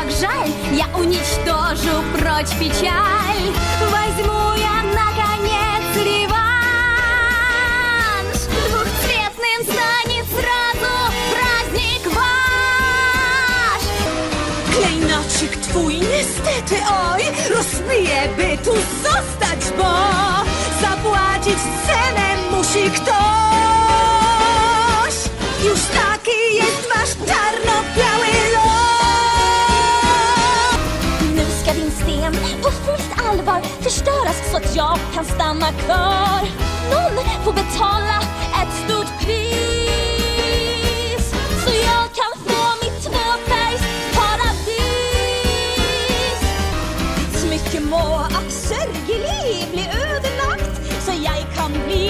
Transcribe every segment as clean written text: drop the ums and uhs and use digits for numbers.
так жаль, я уничтожу прочь печаль. Возьму я, наконец, реванш. Двухцветным станет сразу праздник ваш. Klejnocik twój niestety, oj, rozbije, by tu zostać, bo zapłacić cenę musi ktoś. Już taki jest wasz czarno-biały los. Nu ska din sten på fullt allvar förstöras så att jag kan stanna kvar. Någon får betala ett stort pris så jag kan få mitt tvåfärgsparadis. Ditt smycke må att sørgelig bli ødelagt, så jeg kan bli.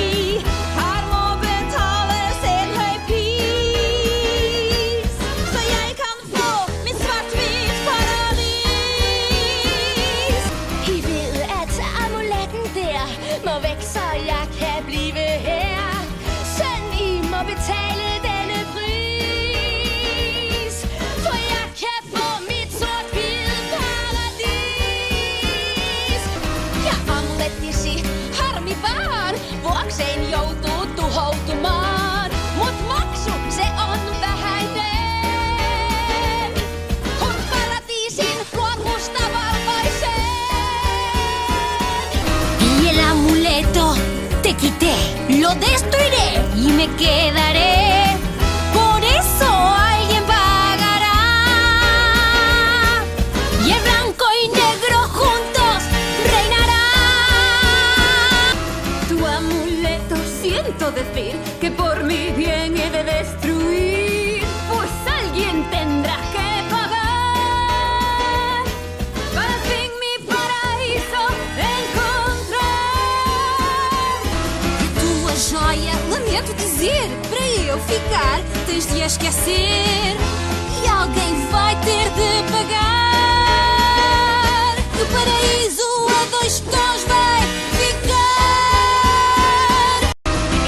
Her må betales en høy pris, så jeg kan få mitt svart-hvitt paradis. I ved at amuletten der må væk, så jeg kan blive her. Søn, I må betale denne pris, for jeg kan få mit sort-hvide paradis. Ja amulettisi harmi vaan, vuokseen joutuu tuhoutumaan. Mut maksu se on vähäinen, kun paratiisin luon musta valkoisen. Y el amuleto te quité, lo destruiré y me quedaré. Por eso alguien pagará. Y el blanco y negro juntos reinarán. Tu amuleto siento decir que por mi bien he de destruir, pues alguien tendrá que pagar para al fin mi paraíso encontrar. Tua joia, lamento dizer, para eu ficar tens de a esquecer e alguém vai ter de pagar. E o paraíso a dois tons vai ficar.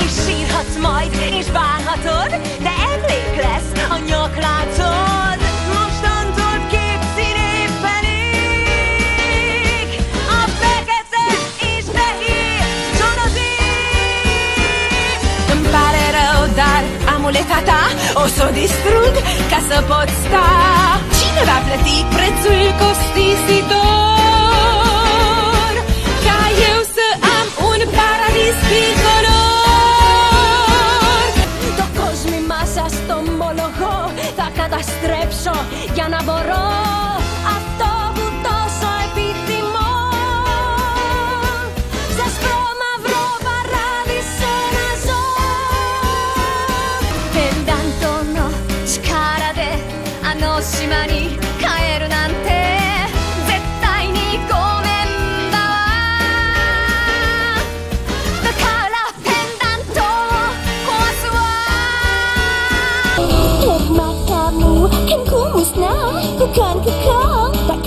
És sírhatsz majd, és bánhatod, de emlék lesz a nyaklátod. Mostantól két színén felék, a fekete és fehér csodaszín. Imparerò dar amuletata, o să o distrug ca să pot sta. Cine va plăti prețul costisitor ca eu să am un paradis bicolor? Dokąd mi masa z tą molocho, taka ta strepszo, ja naboro, a to to soj pitimo. Za sproma vrova radi se na zon. Pendanto no chikara de ano shima ni kaeru nante zettai ni gomen da wa. Dakara pendanto o kowasu wa. Hikmat kamu kan ku musnah, bukan kekal, tak